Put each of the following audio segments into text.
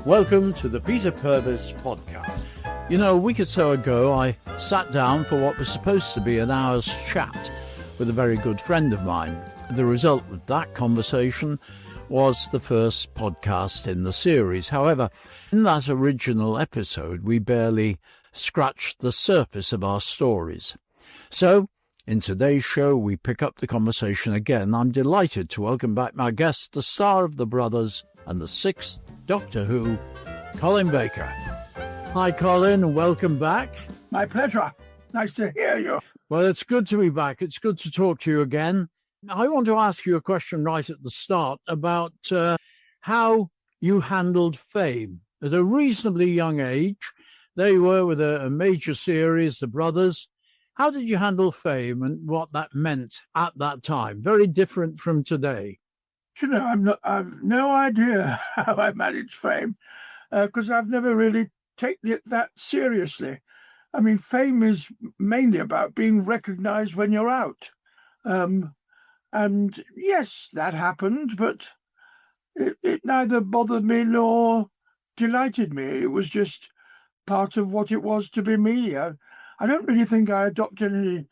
Welcome to the Purves podcast. You know, a week or so ago, I sat down for what was supposed to be an hour's chat with a very good friend of mine. The result of that conversation was the first podcast in the series. However, in that original episode, we barely scratched the surface of our stories. So, in today's show, we pick up the conversation again. I'm delighted to welcome back my guest, the star of The Brothers and the sixth Doctor Who, Colin Baker. Hi, Colin. Welcome back. My pleasure. Nice to hear you. Well, it's good to be back. It's good to talk to you again. I want to ask you a question right at the start about how you handled fame. At a reasonably young age, there you were with a major series, The Brothers. How did you handle fame and what that meant at that time? Very different from today. You know, I've no idea how I managed fame because I've never really taken it that seriously. I mean, fame is mainly about being recognized when you're out. And yes, that happened, but it neither bothered me nor delighted me. It was just part of what it was to be me. I don't really think I adopted any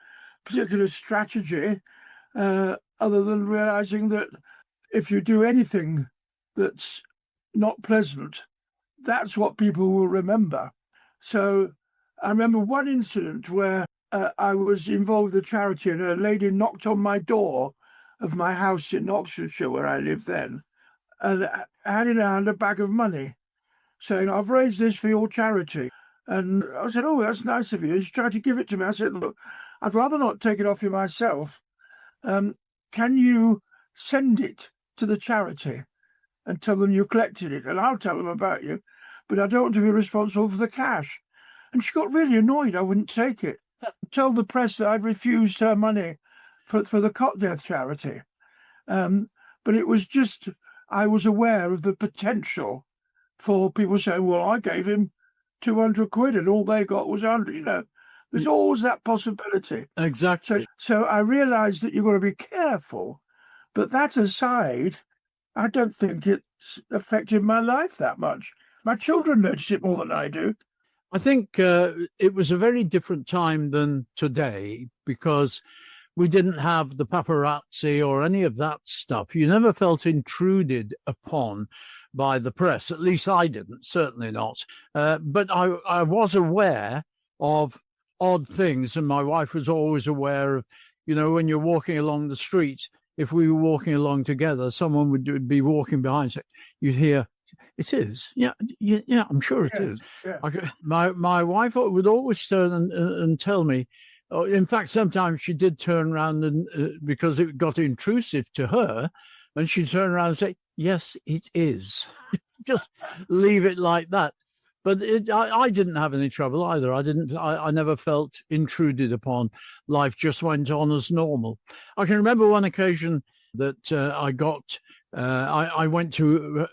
particular strategy other than realizing that if you do anything that's not pleasant, that's what people will remember. So I remember one incident where I was involved with a charity and a lady knocked on my door of my house in Oxfordshire, where I lived then, and had in her hand a bag of money, saying, "I've raised this for your charity." And I said, "Oh, that's nice of you." She tried to give it to me. I said, "Look, I'd rather not take it off you myself. Can you send it to the charity and tell them you collected it, and I'll tell them about you, but I don't want to be responsible for the cash." And she got really annoyed I wouldn't take it. Tell the press that I'd refused her money for the cot death charity. But it was just, I was aware of the potential for people saying, "Well, I gave him 200 quid and all they got was 100, you know. There's always that possibility. Exactly. So I realised that you've got to be careful. But that aside, I don't think it's affected my life that much. My children notice it more than I do. I think it was a very different time than today because we didn't have the paparazzi or any of that stuff. You never felt intruded upon by the press. At least I didn't, certainly not. But I was aware of odd things, and my wife was always aware of, you know, when you're walking along the street, if we were walking along together, someone would be walking behind. So you'd hear, "It is, yeah, I'm sure it is." Yeah. My wife would always turn and tell me. In fact, sometimes she did turn around and because it got intrusive to her, and she'd turn around and say, "Yes, it is." Just leave it like that. But I didn't have any trouble either. I never felt intruded upon. Life just went on as normal. I can remember one occasion that I went to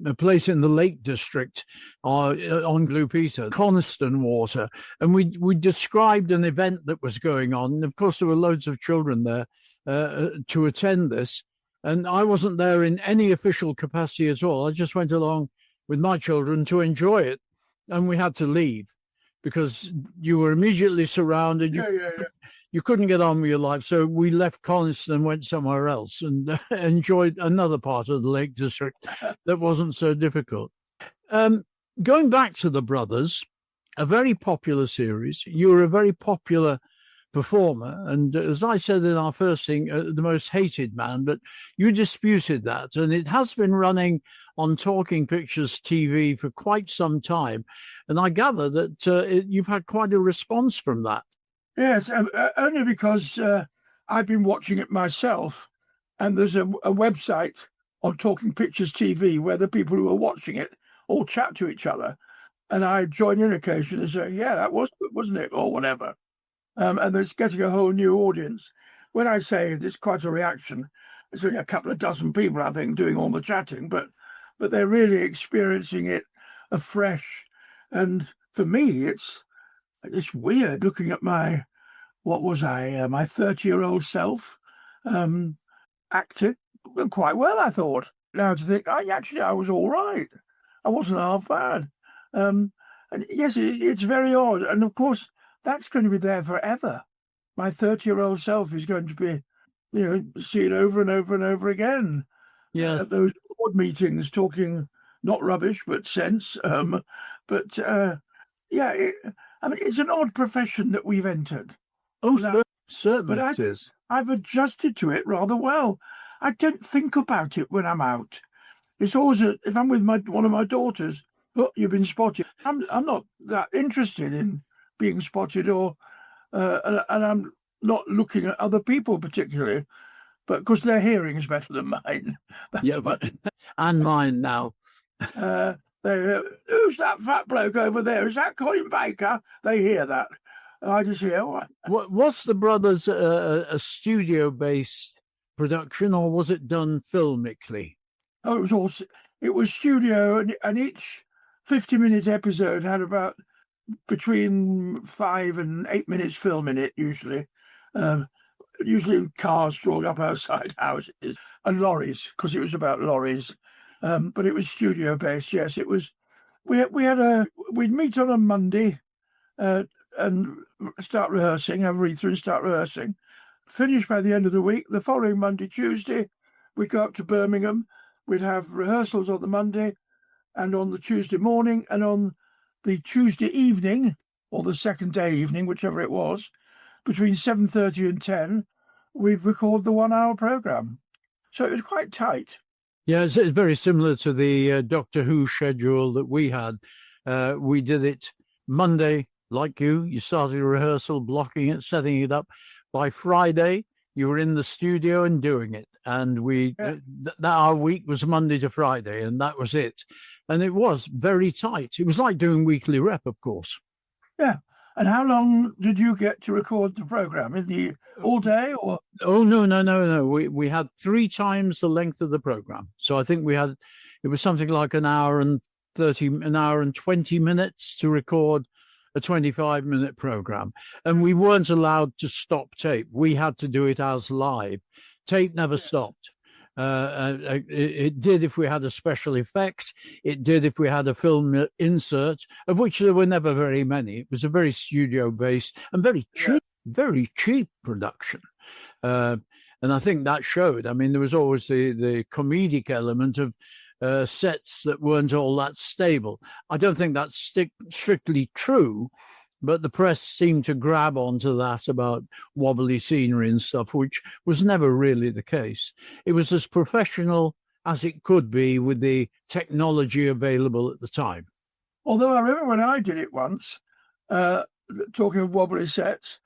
a place in the Lake District on Blue Peter, Coniston Water, and we described an event that was going on. And of course, there were loads of children there to attend this. And I wasn't there in any official capacity at all. I just went along with my children to enjoy it. And we had to leave because you were immediately surrounded. You couldn't get on with your life. So we left Coniston and went somewhere else and enjoyed another part of the Lake District that wasn't so difficult. Going back to The Brothers, a very popular series. You were a very popular performer. And as I said in our first thing, the most hated man, but you disputed that. And it has been running on Talking Pictures TV for quite some time. And I gather that you've had quite a response from that. Yes, only because I've been watching it myself. And there's a website on Talking Pictures TV where the people who are watching it all chat to each other. And I join in occasionally and say, "Yeah, that was good, wasn't it?" or whatever. And it's getting a whole new audience. When I say it's quite a reaction, it's only a couple of dozen people, I think, doing all the chatting, but they're really experiencing it afresh. And for me, it's weird looking at my 30-year-old self acting quite well, I thought. Now to think, I was all right. I wasn't half bad. And yes, it's very odd. And of course, that's going to be there forever. My 30-year-old self is going to be, seen over and over and over again Yeah. at those board meetings, talking not rubbish but sense. But yeah, I mean, it's an odd profession that we've entered. Oh, Now, certainly but it is. I've adjusted to it rather well. I don't think about it when I'm out. It's always if I'm with one of my daughters. Oh, you've been spotted. I'm not that interested in being spotted, or and I'm not looking at other people particularly, but because their hearing is better than mine. Yeah, but and mine now. Who's that fat bloke over there? Is that Colin Baker? They hear that. And I just hear, oh, Was the Brothers a studio-based production, or was it done filmically? oh, it was studio, and each 50-minute episode had about between 5 and 8 minutes film in it, usually. Usually cars drawn up outside houses and lorries, because it was about lorries. But it was studio based. Yes, it was. We'd meet on a Monday and start rehearsing, have a read through and start rehearsing. Finish by the end of the week. The following Monday, Tuesday, we'd go up to Birmingham. We'd have rehearsals on the Monday and on the Tuesday morning, and on the Tuesday evening, or the second day evening, whichever it was, between 7:30 and 10, we'd record the 1 hour programme. So it was quite tight. Yeah, it's very similar to the Doctor Who schedule that we had. We did it Monday, like you started rehearsal, blocking it, setting it up. By Friday, you were in the studio and doing it. And our week was Monday to Friday, and that was it. And it was very tight. It was like doing weekly rep, of course. Yeah. And how long did you get to record the programme? All day, or? Oh, no. We had 3 times the length of the programme. So I think it was something like an hour and 20 minutes to record a 25-minute programme. And we weren't allowed to stop tape. We had to do it as live. Tape never stopped. It did if we had a special effect. It did if we had a film insert, of which there were never very many. It was a very studio-based and very cheap production. And I think that showed. I mean, there was always the comedic element of sets that weren't all that stable. I don't think that's strictly true, but the press seemed to grab onto that about wobbly scenery and stuff, which was never really the case. It was as professional as it could be with the technology available at the time. Although I remember when I did it once, talking of wobbly sets,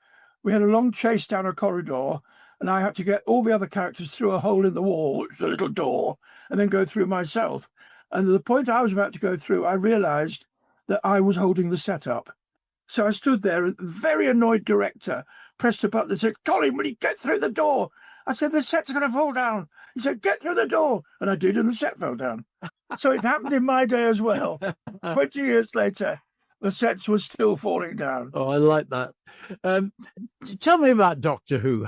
we had a long chase down a corridor, and I had to get all the other characters through a hole in the wall, which is a little door, and then go through myself. And at the point I was about to go through, I realised that I was holding the set up. So I stood there, and the very annoyed director pressed a button and said, "Colin, will you get through the door?" I said, "The set's going to fall down." He said, "Get through the door." And I did, and the set fell down. So it happened in my day as well. 20 years later, the sets were still falling down. Oh, I like that. Tell me about Doctor Who.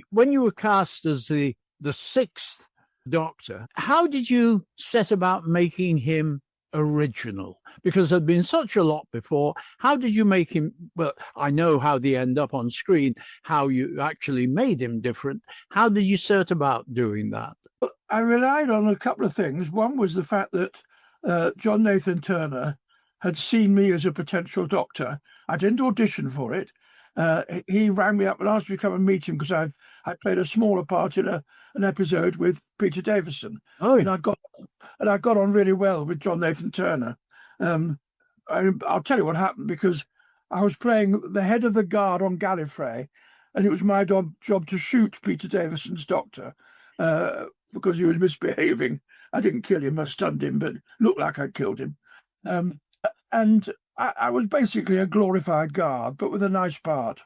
When you were cast as the 6th Doctor, how did you set about making him original? Because there'd been such a lot before. How did you make him? Well, I know how they end up on screen, how you actually made him different. How did you set about doing that? I relied on a couple of things. One was the fact that John Nathan Turner had seen me as a potential doctor. I didn't audition for it. He rang me up and asked me to come and meet him because I played a smaller part in an episode with Peter Davison. Oh, and I got on really well with John Nathan Turner. I'll tell you what happened, because I was playing the head of the guard on Gallifrey, and it was my job to shoot Peter Davison's doctor because he was misbehaving. I didn't kill him, I stunned him, but looked like I'd killed him. And I was basically a glorified guard, but with a nice part.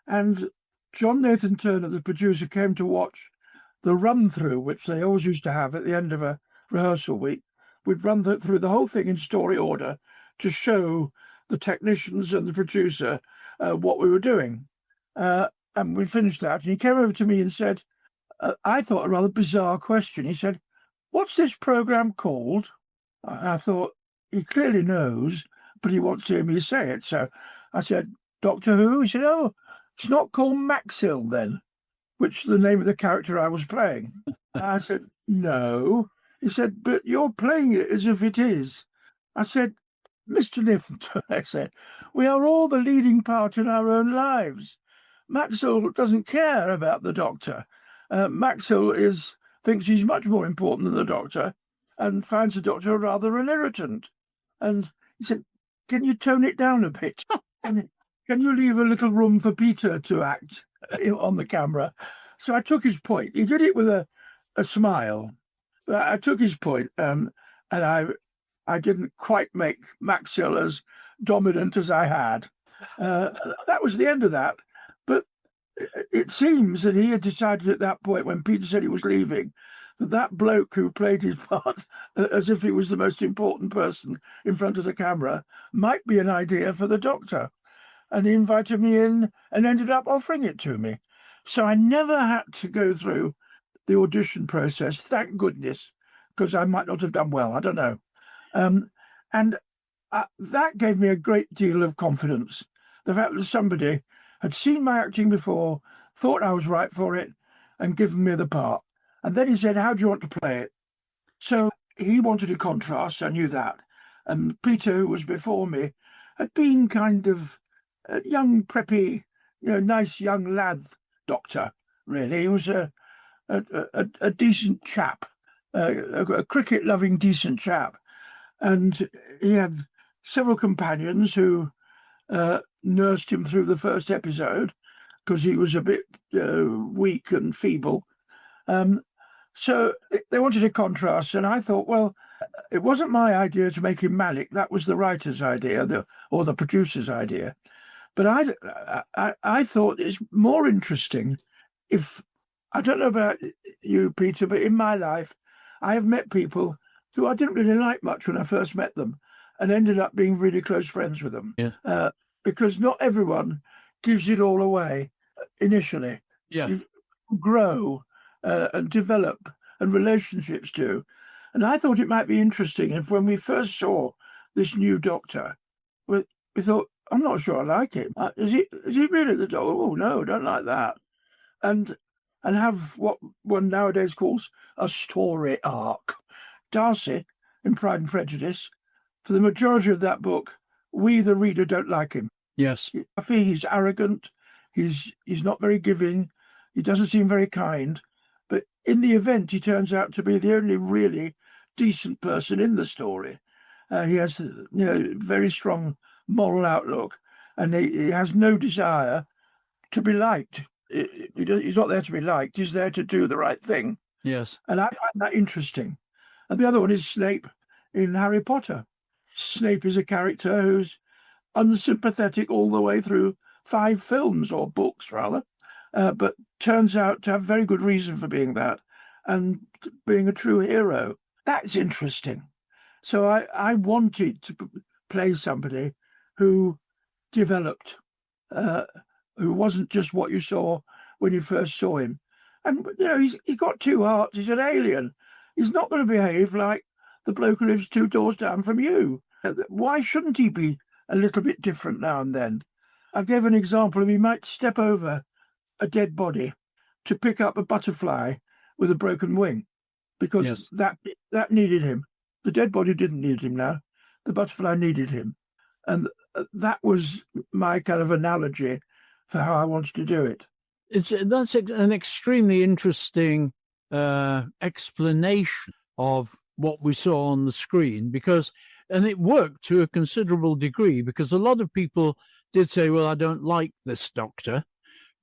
And John Nathan Turner, the producer, came to watch the run-through, which they always used to have at the end of a rehearsal week. We'd run through the whole thing in story order to show the technicians and the producer what we were doing. And we finished that, and he came over to me and said, I thought a rather bizarre question. He said, "What's this programme called?" I thought, he clearly knows, but he wants to hear me say it. So I said, Doctor Who? He said, oh, it's not called Maxil then, which is the name of the character I was playing. I said, no. He said, but you're playing it as if it is. I said, Mr. Nifton, I said, we are all the leading part in our own lives. Maxwell doesn't care about the Doctor. Maxwell thinks he's much more important than the Doctor and finds the Doctor rather an irritant. And he said, can you tone it down a bit? Can you leave a little room for Peter to act on the camera? So I took his point. He did it with a smile. But I took his point, and I didn't quite make Maxwell as dominant as I had. That was the end of that. But it seems that he had decided at that point, when Peter said he was leaving, that bloke who played his part as if he was the most important person in front of the camera might be an idea for the Doctor. And he invited me in and ended up offering it to me. So I never had to go through the audition process, thank goodness, because I might not have done well. I don't know. And that gave me a great deal of confidence. The fact that somebody had seen my acting before, thought I was right for it, and given me the part. And then he said, how do you want to play it? So he wanted a contrast, I knew that. And Peter, who was before me, had been kind of a young, preppy, nice young lad Doctor, really. He was a decent chap, a cricket-loving, decent chap. And he had several companions who nursed him through the first episode because he was a bit weak and feeble. So they wanted a contrast, and I thought, well, it wasn't my idea to make him manic. That was the writer's idea, or the producer's idea. But I thought it's more interesting if, I don't know about you, Peter, but in my life, I have met people who I didn't really like much when I first met them and ended up being really close friends with them. Yeah. Because not everyone gives it all away initially. Yeah. You grow and develop, and relationships do. And I thought it might be interesting if, when we first saw this new Doctor, we thought, I'm not sure I like him. Is he really the Doctor? Oh, no, don't like that. And have what one nowadays calls a story arc. Darcy, in Pride and Prejudice, for the majority of that book, we, the reader, don't like him. Yes. I feel he's arrogant, he's not very giving, he doesn't seem very kind. But in the event, he turns out to be the only really decent person in the story. He has very strong moral outlook, and he has no desire to be liked. He's not there to be liked. He's there to do the right thing. Yes. And I find that interesting. And the other one is Snape in Harry Potter. Snape is a character who's unsympathetic all the way through 5 films, or books rather, but turns out to have very good reason for being that and being a true hero. That's interesting. So I wanted to play somebody who developed, who wasn't just what you saw when you first saw him. And, he's got 2 hearts. He's an alien. He's not going to behave like the bloke who lives 2 doors down from you. Why shouldn't he be a little bit different now and then? I gave an example of, he might step over a dead body to pick up a butterfly with a broken wing, because that needed him. The dead body didn't need him now. The butterfly needed him. And that was my kind of analogy for how I wanted to do it. That's an extremely interesting explanation of what we saw on the screen, and it worked to a considerable degree, because a lot of people did say, well, I don't like this Doctor,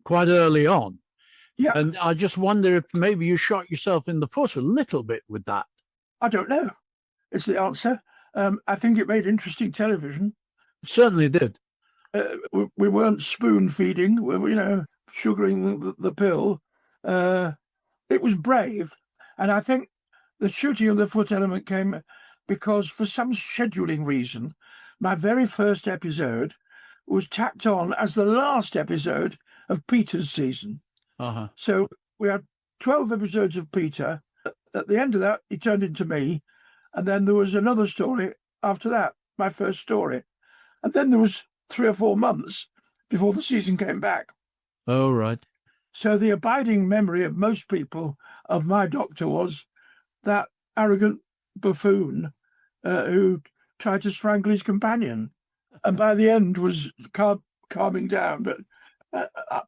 quite early on. Yeah. And I just wonder if maybe you shot yourself in the foot a little bit with that. I don't know. It's the answer. I think it made interesting television. It certainly did. We weren't spoon feeding, sugaring the pill. It was brave. And I think the shooting of the foot element came because, for some scheduling reason, my very first episode was tacked on as the last episode of Peter's season. Uh-huh. So we had 12 episodes of Peter. At the end of that, he turned into me. And then there was another story after that, my first story. And then there was 3 or 4 months before the season came back. Oh, right. So the abiding memory of most people of my doctor was that arrogant buffoon who tried to strangle his companion, and by the end was calming down. But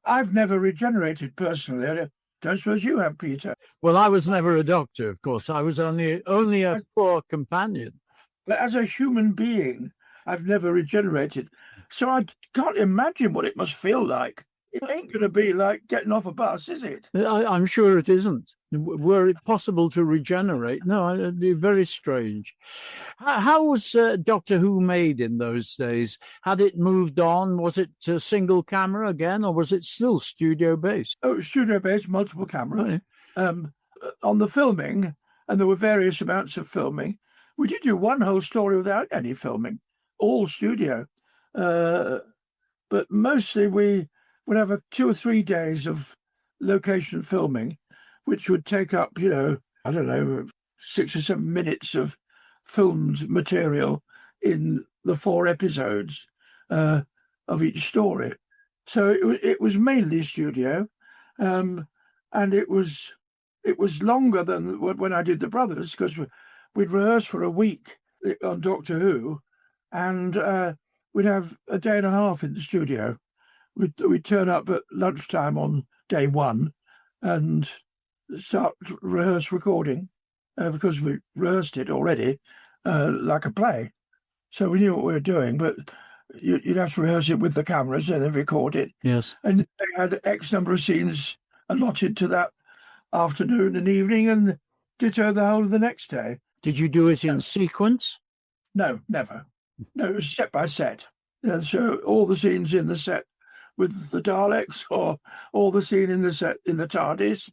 I've never regenerated personally. I don't suppose you have, Peter. Well, I was never a doctor, of course. I was only a poor companion. But as a human being, I've never regenerated. So I can't imagine what it must feel like. It ain't going to be like getting off a bus, is it? I'm sure it isn't. Were it possible to regenerate? No, it'd be very strange. How was Doctor Who made in those days? Had it moved on? Was it single camera again, or was it still studio-based? Oh, studio-based, multiple cameras. Right. On the filming, and there were various amounts of filming, we did do one whole story without any filming, all studio. But mostly we would have 2 or 3 days of location filming, which would take up, 6 or 7 minutes of filmed material in the 4 episodes of each story. So it was mainly studio, and it was longer than when I did the Brothers, because we'd rehearse for a week on Doctor Who, and we'd have a day and a half in the studio. We'd turn up at lunchtime on day 1 and start rehearse recording because we rehearsed it already like a play. So we knew what we were doing, but you'd have to rehearse it with the cameras and then record it. Yes. And they had X number of scenes allotted to that afternoon and evening, and ditto the whole of the next day. Did you do it in sequence? No, never. No, it was set by set. So all the scenes in the set with the Daleks, or all the scene in the set in the TARDIS,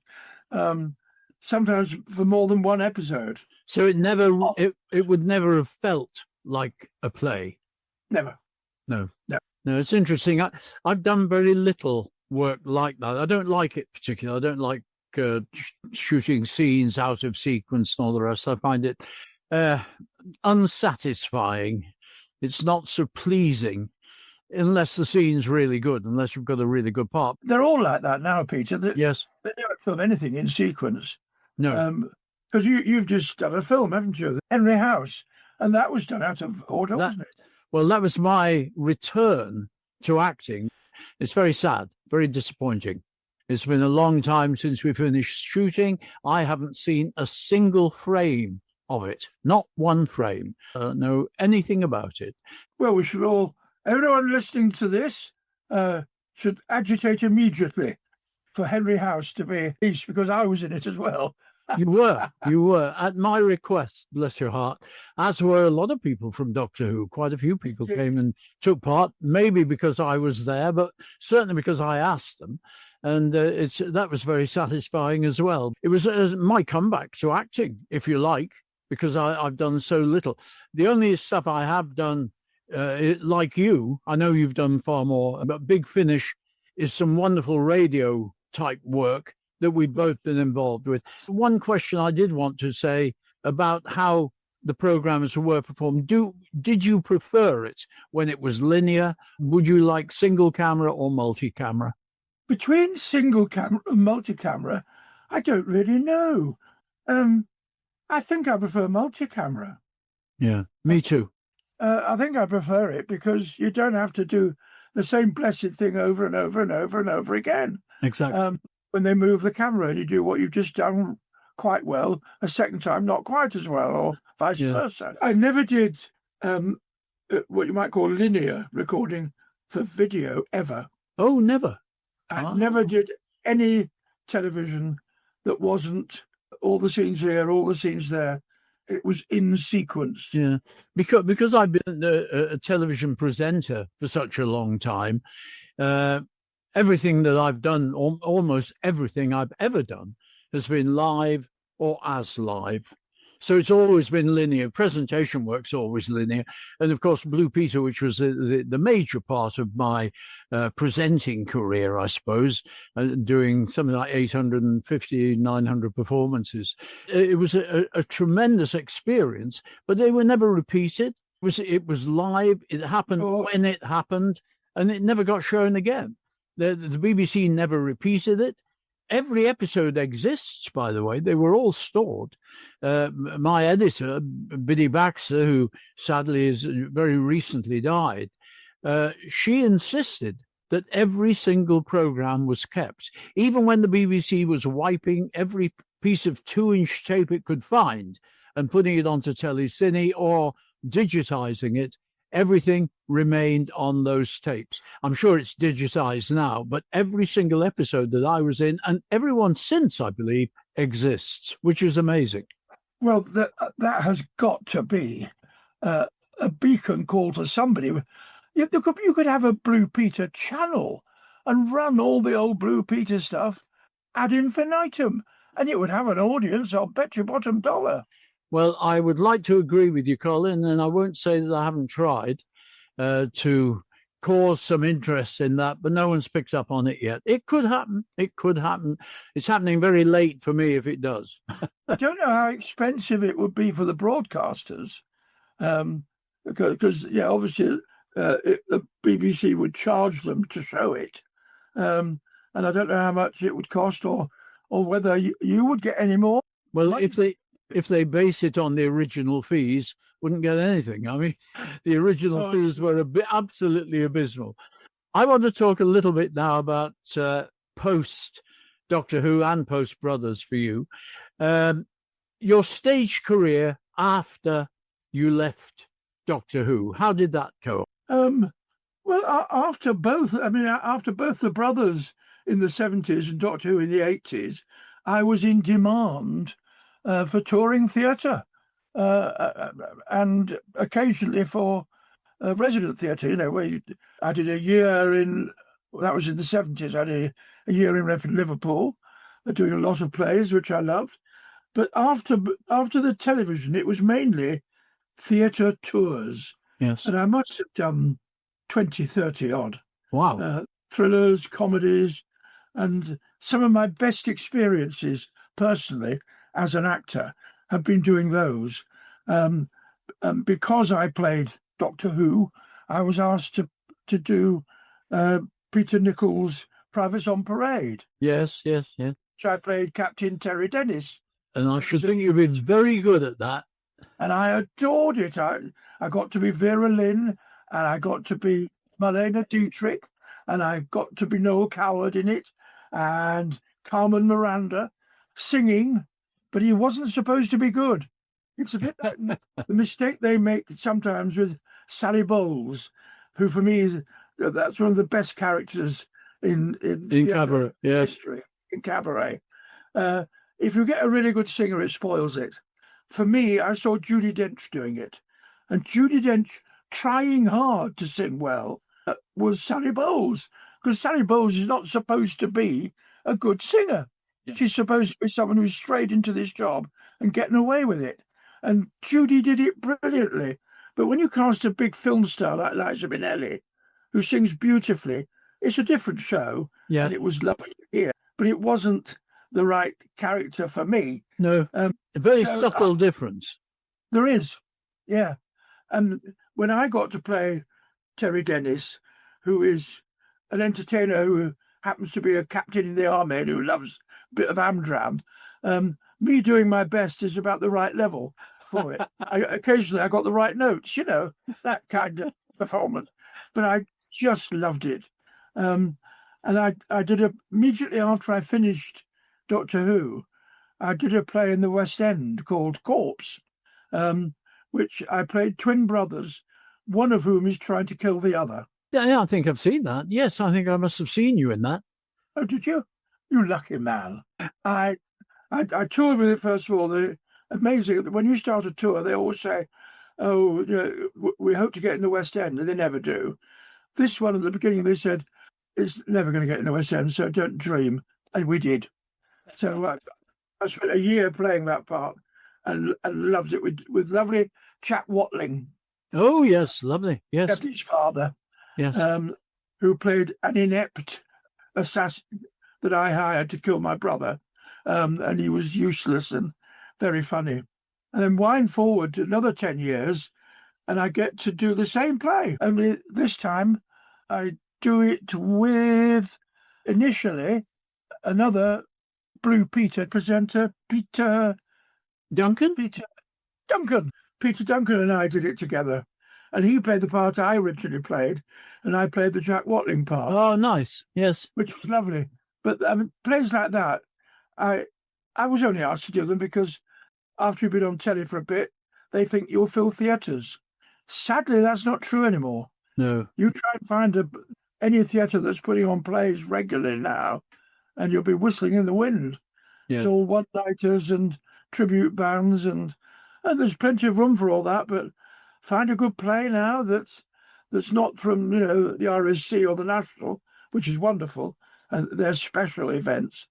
sometimes for more than one episode. So it would never have felt like a play. Never. No. It's interesting. I've done very little work like that. I don't like it particularly. I don't like shooting scenes out of sequence and all the rest. I find it unsatisfying. It's not so pleasing unless the scene's really good, unless you've got a really good part. They're all like that now, Peter. Yes. They don't film anything in sequence. No. Because you've just done a film, haven't you? Henry House. And that was done out of order, wasn't it? Well, that was my return to acting. It's very sad, very disappointing. It's been a long time since we finished shooting. I haven't seen a single frame of it, not one frame. Know anything about it. Well, we should everyone listening to this should agitate immediately for Henry House to be released, because I was in it as well. You were at my request, bless your heart, as were a lot of people from Doctor Who. Quite a few people came and took part, maybe because I was there, but certainly because I asked them. And that was very satisfying as well. It was my comeback to acting, if you like, because I've done so little. The only stuff I have done, like you, I know you've done far more, but Big Finish is some wonderful radio type work that we've both been involved with. One question I did want to say about how the programs were performed. Did you prefer it when it was linear? Would you like single camera or multi-camera? Between single camera and multi-camera, I don't really know. I think I prefer multi-camera. Yeah, me too. I think I prefer it because you don't have to do the same blessed thing over and over and over and over again. Exactly. When they move the camera and you do what you've just done quite well, a second time not quite as well, or vice versa. I never did what you might call linear recording for video ever. Oh, never. I never did any television that wasn't all the scenes here, all the scenes there. It was in sequence. Yeah, because I've been a television presenter for such a long time. Everything that I've done, almost everything I've ever done, has been live or as live. So it's always been linear. Presentation work's always linear. And of course, Blue Peter, which was the major part of my presenting career, I suppose, doing something like 850, 900 performances. It was a tremendous experience, but they were never repeated. It was live. It happened when it happened, and it never got shown again. The BBC never repeated it. Every episode exists, by the way. They were all stored. My editor, Biddy Baxter, who sadly is very recently died, she insisted that every single programme was kept. Even when the BBC was wiping every piece of 2-inch tape it could find and putting it onto telecine or digitising it, everything remained on those tapes. I'm sure it's digitized now, but every single episode that I was in, and everyone since, I believe, exists, which is amazing. Well, that has got to be a beacon call to somebody. You could have a Blue Peter channel and run all the old Blue Peter stuff ad infinitum, and it would have an audience, I'll bet you bottom dollar. Well, I would like to agree with you, Colin, and I won't say that I haven't tried to cause some interest in that, but no one's picked up on it yet. It could happen. It could happen. It's happening very late for me if it does. I don't know how expensive it would be for the broadcasters, because obviously the BBC would charge them to show it, and I don't know how much it would cost, or whether you would get any more. Well, if they base it on the original fees, wouldn't get anything. I mean, the original fees were absolutely abysmal. I want to talk a little bit now about post Doctor Who and post Brothers for you. Your stage career after you left Doctor Who, how did that go? Well, after both the Brothers in the 70s and Doctor Who in the 80s, I was in demand for touring theatre and occasionally for resident theatre, where I did a year that was in the 70s, I did a year in Liverpool, doing a lot of plays, which I loved. But after the television, it was mainly theatre tours. Yes. And I must have done 20, 30 odd. Wow. Thrillers, comedies, and some of my best experiences personally as an actor have been doing those. Because I played Doctor Who, I was asked to do Peter Nichols' Privates on Parade. Yes. Which I played Captain Terry Dennis. And I should think you've been very good at that. And I adored it. I got to be Vera Lynn, and I got to be Marlene Dietrich, and I got to be Noel Coward in it, and Carmen Miranda singing, but he wasn't supposed to be good. It's a bit like the mistake they make sometimes with Sally Bowles, who for me that's one of the best characters in Cabaret, yes. History, in Cabaret. If you get a really good singer, it spoils it. For me, I saw Judi Dench doing it, and Judi Dench trying hard to sing well was Sally Bowles, because Sally Bowles is not supposed to be a good singer. Yeah. She's supposed to be someone who's straight into this job and getting away with it. And Judi did it brilliantly. But when you cast a big film star like Liza Minnelli, who sings beautifully, it's a different show. Yeah. And it was lovely to hear, but it wasn't the right character for me. No, a very subtle difference. There is, yeah. And when I got to play Terry Dennis, who is an entertainer who happens to be a captain in the army and who loves a bit of Amdram, me doing my best is about the right level for it. Occasionally I got the right notes, that kind of performance. But I just loved it. And I did immediately after I finished Doctor Who, I did a play in the West End called Corpse, which I played twin brothers, one of whom is trying to kill the other. Yeah, I think I've seen that. Yes, I think I must have seen you in that. Oh, did you? You lucky man. I toured with it, first of all. They're amazing. When you start a tour, they always say, we hope to get in the West End, and they never do. This one, at the beginning, they said, it's never going to get in the West End, so don't dream. And we did. So I spent a year playing that part, and loved it with lovely Jack Watling. Oh, yes, lovely. Yes, His father, yes. who played an inept assassin that I hired to kill my brother, and he was useless and very funny. And then wind forward another 10 years, and I get to do the same play, only this time I do it with, initially, another Blue Peter presenter, Peter Duncan? Duncan. Peter Duncan and I did it together. And he played the part I originally played, and I played the Jack Watling part. Oh, nice. Yes. Which was lovely. But plays like that, I was only asked to do them because after you've been on telly for a bit, they think you'll fill theatres. Sadly, that's not true anymore. No. You try and find any theatre that's putting on plays regularly now, and you'll be whistling in the wind. Yeah. It's all one-nighters and tribute bands, and there's plenty of room for all that. But find a good play now that's not from the RSC or the National, which is wonderful, and there's special events.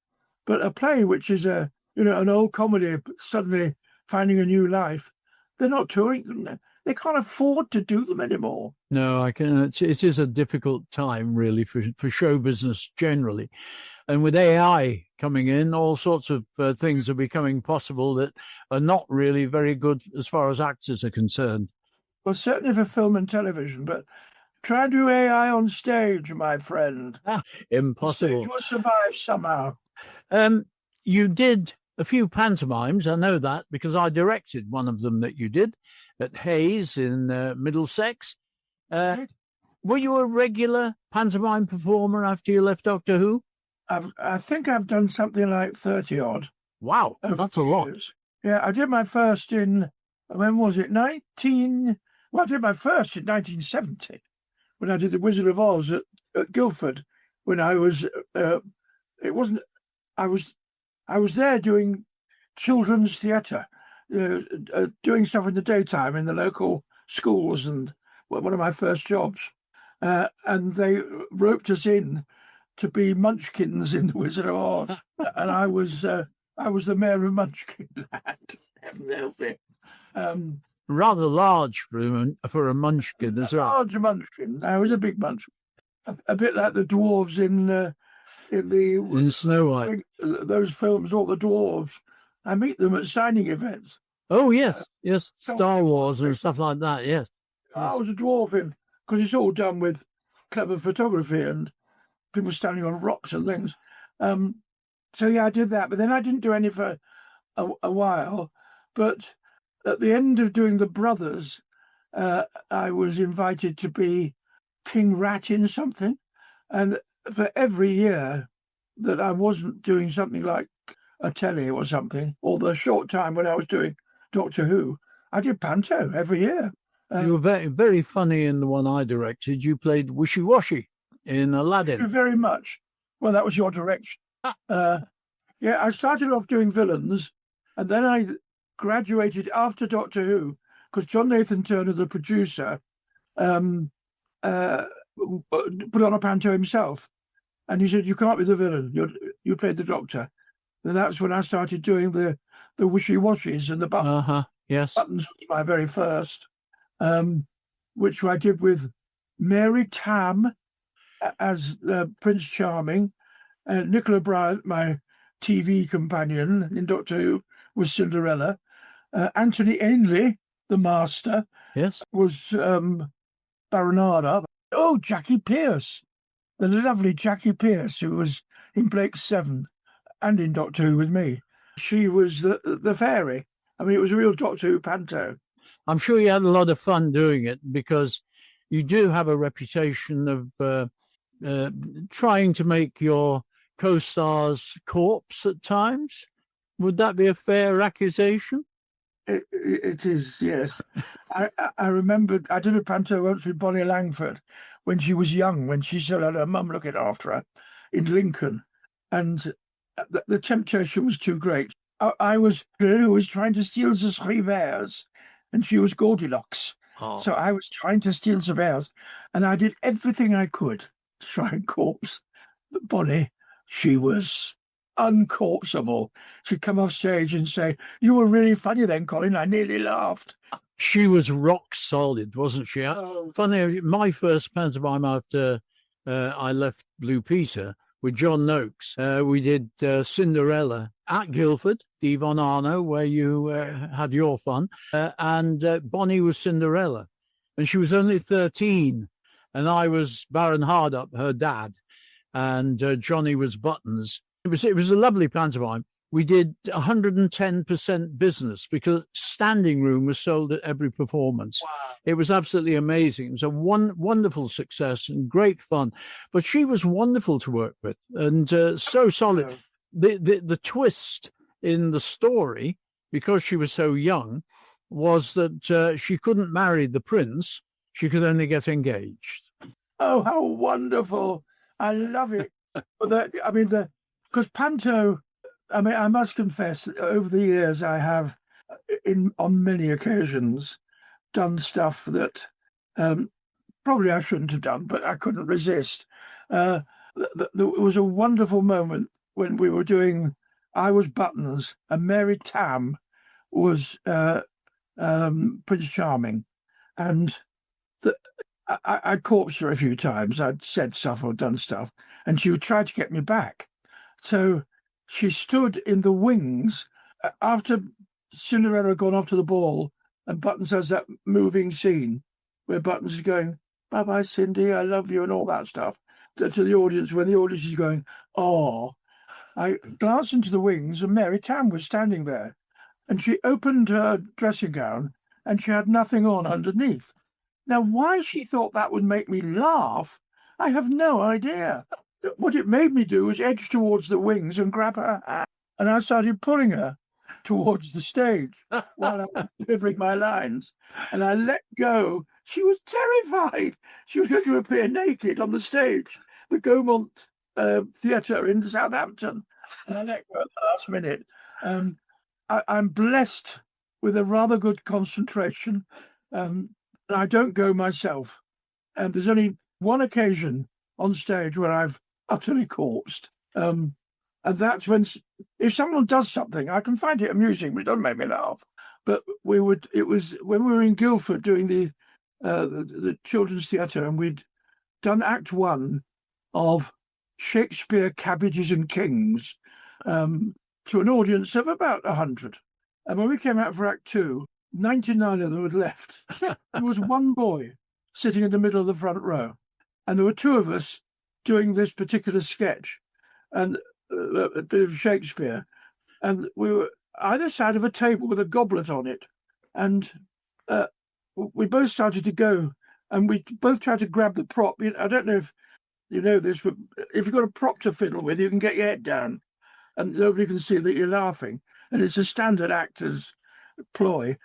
But a play which is an old comedy suddenly finding a new life, they're not touring. They can't afford to do them anymore. No, I can. It is a difficult time, really, for show business generally. And with AI coming in, all sorts of things are becoming possible that are not really very good as far as actors are concerned. Well, certainly for film and television, but try and do AI on stage, my friend. Impossible. You will survive somehow. You did a few pantomimes. I know that because I directed one of them that you did at Hayes in Middlesex. Were you a regular pantomime performer after you left Doctor Who? I think I've done something like 30 odd. Wow, that's a lot. Yeah, I did my first in, when was it? I did my first in 1970 when I did The Wizard of Oz at Guildford. When I was, I was there doing children's theatre, doing stuff in the daytime in the local schools, and one of my first jobs. And they roped us in to be Munchkins in The Wizard of Oz, and I was the mayor of Munchkinland. Rather large for a Munchkin as well. Large Munchkin. I was a big Munchkin, a bit like the dwarves in Snow White. Those films, all the dwarves. I meet them at signing events. Oh yes, yes, Star Wars and stuff like that. Yes, I was a dwarf in, because it's all done with clever photography and people standing on rocks and things. So yeah, I did that, but then I didn't do any for a while. But at the end of doing the Brothers, I was invited to be King Rat in something, and for every year that I wasn't doing something like a telly or something, or the short time when I was doing Doctor Who, I did panto every year. You were very, very funny in the one I directed. You played Wishy Washy in Aladdin. Thank you very much. Well, that was your direction. Yeah, I started off doing villains, and then I graduated after Doctor Who, because John Nathan Turner, the producer, put on a panto himself. And he said, "You can't be the villain. You played the Doctor." And that's when I started doing the wishy-washies and the buttons. Yes. Buttons was my very first, which I did with Mary Tam as Prince Charming, Nicola Bryant, my TV companion in Doctor Who, was Cinderella. Anthony Ainley, the Master, yes, was Baronada. Oh, Jackie Pierce, the lovely Jackie Pierce, who was in Blake's Seven and in Doctor Who with me. She was the fairy. I mean, it was a real Doctor Who panto. I'm sure you had a lot of fun doing it, because you do have a reputation of trying to make your co-stars corpse at times. Would that be a fair accusation? It is, yes. I remember I did a panto once with Bonnie Langford when she was young, when she still had her mum looking after her in Lincoln. And the temptation was too great. I was trying to steal the three bears, and she was Goldilocks. Oh. So I was trying to steal the bears, and I did everything I could to try and corpse Bonnie. She was uncorpseable. She'd come off stage and say, "You were really funny then, Colin. I nearly laughed." She was rock solid, wasn't she? Oh. Funny, my first pantomime after I left Blue Peter with John Noakes, we did Cinderella at Guildford, the Yvonne Arno, where you had your fun, and Bonnie was Cinderella, and she was only 13, and I was Baron Hardup, her dad, and Johnny was Buttons. It was a lovely pantomime. We did 110% business because standing room was sold at every performance. Wow. It was absolutely amazing. It was a wonderful success and great fun. But she was wonderful to work with and so solid. The twist in the story, because she was so young, was that she couldn't marry the prince. She could only get engaged. Oh, how wonderful. I love it. Because panto, I must confess, over the years, I have, on many occasions, done stuff that probably I shouldn't have done, but I couldn't resist. There was a wonderful moment when we were doing, I was Buttons, and Mary Tam was Prince Charming. And I'd corpsed her a few times. I'd said stuff or done stuff, and she would try to get me back. So she stood in the wings after Cinderella had gone off to the ball, and Buttons has that moving scene where Buttons is going, "Bye-bye, Cindy, I love you," and all that stuff to the audience, when the audience is going, "Oh." I glanced into the wings, and Mary Tam was standing there, and she opened her dressing gown, and she had nothing on underneath. Now, why she thought that would make me laugh, I have no idea. What it made me do was edge towards the wings and grab her hand, and I started pulling her towards the stage while I was delivering my lines, and I let go. She was terrified. She was going to appear naked on the stage, the Gaumont Theatre in Southampton, and I let go at the last minute. I'm blessed with a rather good concentration. I don't go myself. And there's only one occasion on stage where I've utterly corpsed. And that's when, if someone does something, I can find it amusing, but it doesn't make me laugh. But it was when we were in Guildford doing the children's theatre, and we'd done Act 1 of Shakespeare, Cabbages and Kings, to an audience of about 100. And when we came out for Act 2, 99 of them had left. There was one boy sitting in the middle of the front row, and there were two of us doing this particular sketch and a bit of Shakespeare, and we were either side of a table with a goblet on it, and we both started to go, and we both tried to grab the prop. I don't know if you know this, but if you've got a prop to fiddle with, you can get your head down, and nobody can see that you're laughing, and it's a standard actor's ploy.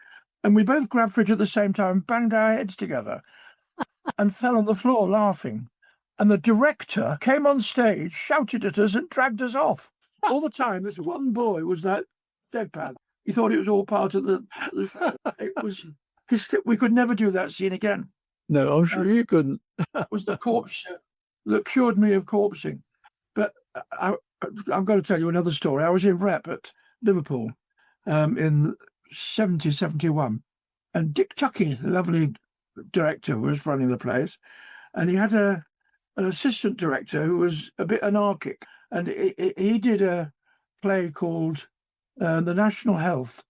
And we both grabbed for it at the same time, banged our heads together, and fell on the floor laughing. And the director came on stage, shouted at us, and dragged us off. All the time, this one boy was like deadpan. He thought it was all part of the it was. We could never do that scene again. No, I'm sure you couldn't. It was the corpse that cured me of corpsing. But I'm going to tell you another story. I was in rep at Liverpool in 71, and Dick Tuckey, the lovely director, was running the place, and he had an assistant director who was a bit anarchic, and he did a play called The National Health,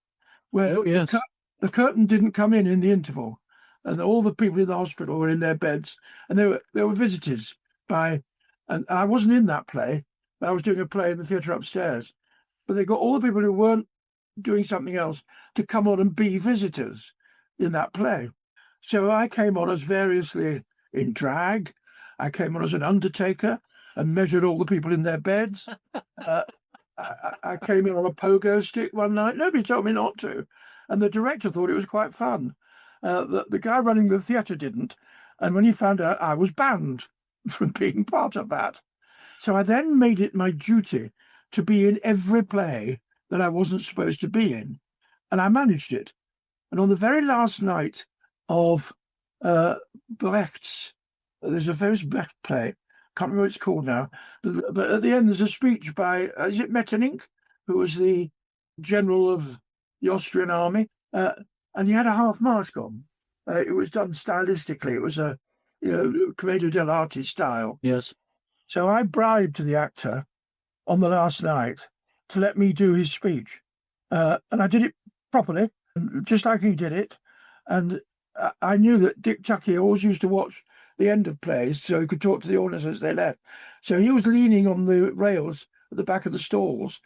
where the curtain didn't come in the interval, and all the people in the hospital were in their beds, and they were visited by, and I wasn't in that play, but I was doing a play in the theatre upstairs, but they got all the people who weren't doing something else to come on and be visitors in that play. So I came on as variously in drag. I came on as an undertaker and measured all the people in their beds. I came in on a pogo stick one night. Nobody told me not to. And the director thought it was quite fun. The guy running the theatre didn't. And when he found out, I was banned from being part of that. So I then made it my duty to be in every play that I wasn't supposed to be in, and I managed it. And on the very last night of Brecht's, there's a famous Brecht play, can't remember what it's called now. But at the end, there's a speech by, is it Metternich, who was the general of the Austrian army? And he had a half mask on. It was done stylistically. It was a, commedia dell'arte style. Yes. So I bribed the actor on the last night to let me do his speech. And I did it properly, just like he did it. And I knew that Dick Tuckey always used to watch the end of plays so he could talk to the audience as they left. So he was leaning on the rails at the back of the stalls.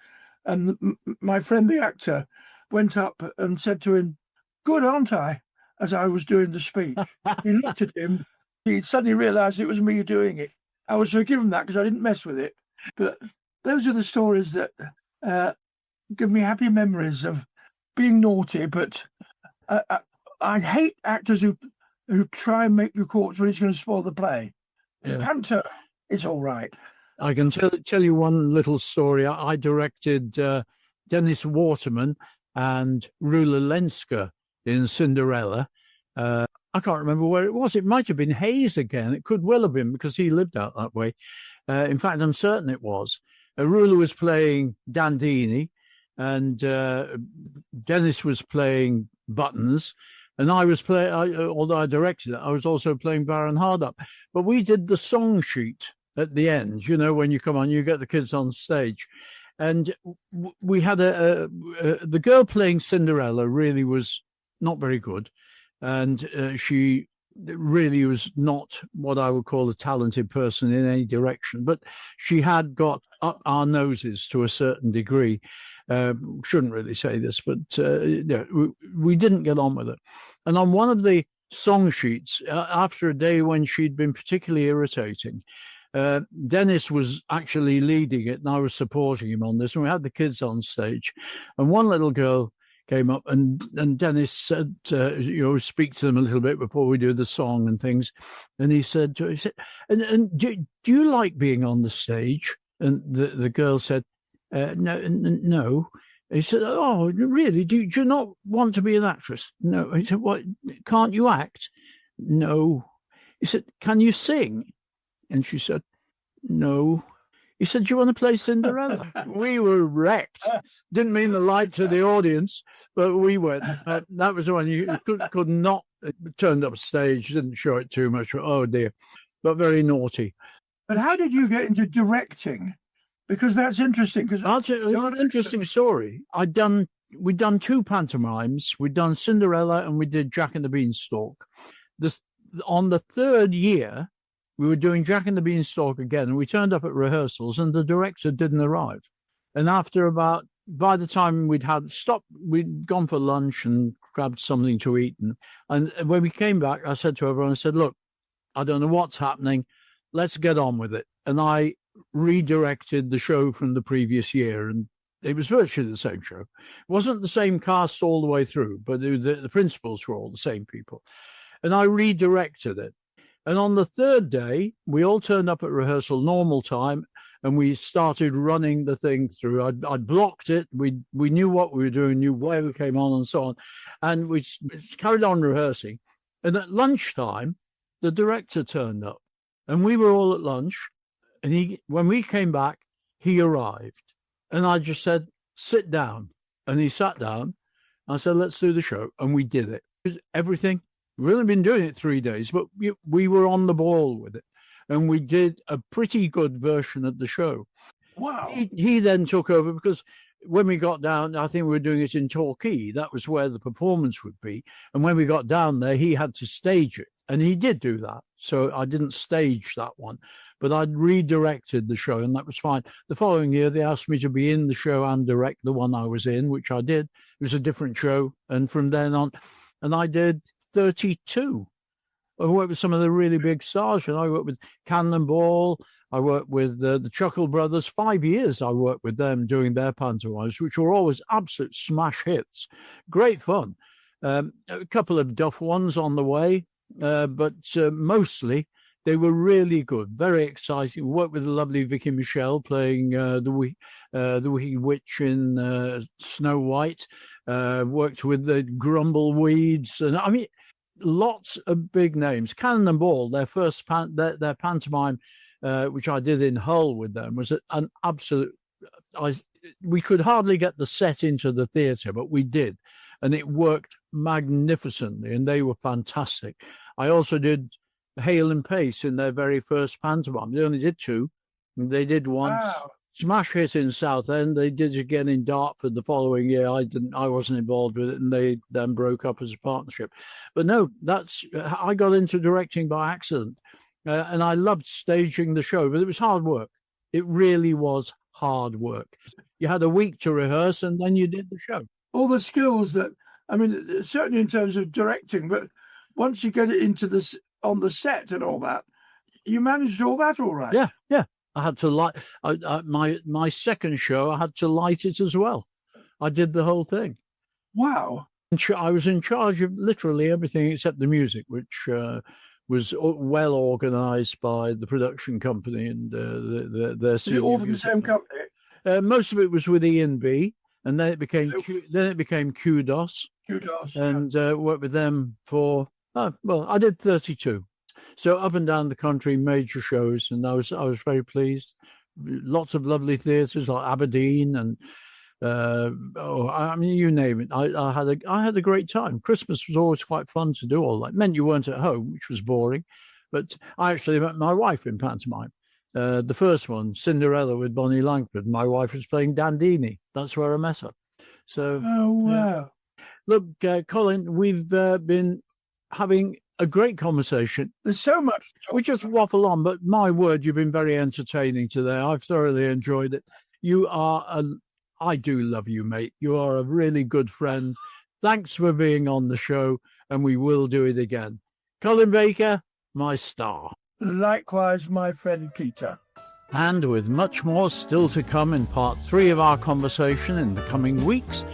And my friend, the actor, went up and said to him, "Good, aren't I?" as I was doing the speech. He looked at him. He suddenly realised it was me doing it. I was forgiven that because I didn't mess with it. But those are the stories that give me happy memories of being naughty. But I hate actors who try and make the corpse when it's going to spoil the play. Yeah. Panto, it's all right. I can tell you one little story. I directed Dennis Waterman and Rula Lenska in Cinderella. I can't remember where it was. It might have been Hayes again. It could well have been because he lived out that way. In fact, I'm certain it was. Rula was playing Dandini and Dennis was playing Buttons. And I was although I directed it, I was also playing Baron Hardup. But we did the song sheet at the end. When you come on, you get the kids on stage. And we had the girl playing Cinderella really was not very good. And she really was not what I would call a talented person in any direction. But she had got up our noses to a certain degree. Shouldn't really say this, but we didn't get on with it. And on one of the song sheets, after a day when she'd been particularly irritating, Dennis was actually leading it and I was supporting him on this. And we had the kids on stage. And one little girl came up and Dennis said, speak to them a little bit before we do the song and things. And he said, and do you like being on the stage? And the girl said, no. He said, "Oh, really? Do you not want to be an actress?" No. He said, "What? Can't you act?" No. He said, "Can you sing?" And she said, "No." He said, "Do you want to play Cinderella?" We were wrecked. Didn't mean the light to the audience, but we went. That was the one you could not. It turned up stage, didn't show it too much. Oh dear, but very naughty. But how did you get into directing? Because that's interesting. Because I'll tell you an interesting story. We'd done two pantomimes. We'd done Cinderella and we did Jack and the Beanstalk. On the third year, we were doing Jack and the Beanstalk again, and we turned up at rehearsals, and the director didn't arrive. And by the time we'd gone for lunch and grabbed something to eat, and when we came back, I said to everyone, I said, "Look, I don't know what's happening. Let's get on with it." And I redirected the show from the previous year, and it was virtually the same show. It wasn't the same cast all the way through, but the principals were all the same people. And I redirected it. And on the third day, we all turned up at rehearsal normal time, and we started running the thing through. I'd blocked it. We knew what we were doing, knew where we came on and so on. And we carried on rehearsing. And at lunchtime, the director turned up, and we were all at lunch. And when we came back, he arrived. And I just said, "Sit down." And he sat down. I said, "Let's do the show." And we did it. Everything. We've only been doing it 3 days, but we were on the ball with it. And we did a pretty good version of the show. Wow. He then took over because when we got down, I think we were doing it in Torquay. That was where the performance would be. And when we got down there, he had to stage it. And he did do that. So I didn't stage that one. But I'd redirected the show, and that was fine. The following year, they asked me to be in the show and direct the one I was in, which I did. It was a different show. And from then on, and I did 32. I worked with some of the really big stars. I worked with Cannonball. I worked with the Chuckle Brothers. 5 years I worked with them doing their pantomimes, which were always absolute smash hits. Great fun. A couple of duff ones on the way, but mostly they were really good, very exciting. We worked with the lovely Vicky Michelle playing the Wicked Witch in Snow White. Worked with the Grumbleweeds, and I mean, lots of big names. Cannonball, their first their pantomime which I did in Hull with them, was an absolute. We could hardly get the set into the theatre, but we did, and it worked magnificently, and they were fantastic. I also did Hale and Pace in their very first pantomime. They only did 2. They did once. Wow. Smash hit in Southend. They did it again in Dartford the following year. I wasn't involved with it, and they then broke up as a partnership. But no, I got into directing by accident, and I loved staging the show, but it was hard work. It really was hard work. You had a week to rehearse, and then you did the show. All the skills that, I mean, certainly in terms of directing, but once you get it into this on the set and all that, you managed all that all right. Yeah. I had to light my second show. I had to light it as well. I did the whole thing. Wow. I was in charge of literally everything except the music, which was well organised by the production company and their senior all for the same company. Most of it was with E&B, and then it became Kudos. Kudos. And worked with them for I did 32. So up and down the country, major shows, and I was very pleased. Lots of lovely theatres like Aberdeen and you name it. I had a great time. Christmas was always quite fun to do all that. It meant you weren't at home, which was boring. But I actually met my wife in pantomime. The first one, Cinderella with Bonnie Langford. My wife was playing Dandini. That's where I met her. So, oh wow! Yeah. Look, Colin, we've been having a great conversation. There's so much to talk We just waffle on, but my word, you've been very entertaining today. I've thoroughly enjoyed it. I do love you, mate. You are a really good friend. Thanks for being on the show, and we will do it again. Colin Baker, my star. Likewise, my friend Peter. And with much more still to come in part 3 of our conversation in the coming weeks,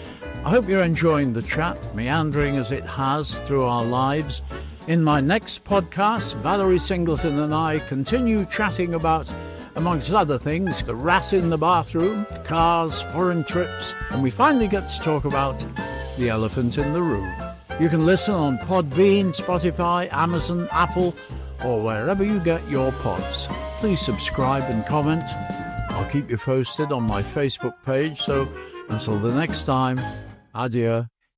I hope you're enjoying the chat, meandering as it has through our lives. In my next podcast, Valerie Singleton and I continue chatting about, amongst other things, the rat in the bathroom, cars, foreign trips, and we finally get to talk about the elephant in the room. You can listen on Podbean, Spotify, Amazon, Apple, or wherever you get your pods. Please subscribe and comment. I'll keep you posted on my Facebook page. So until the next time, adieu.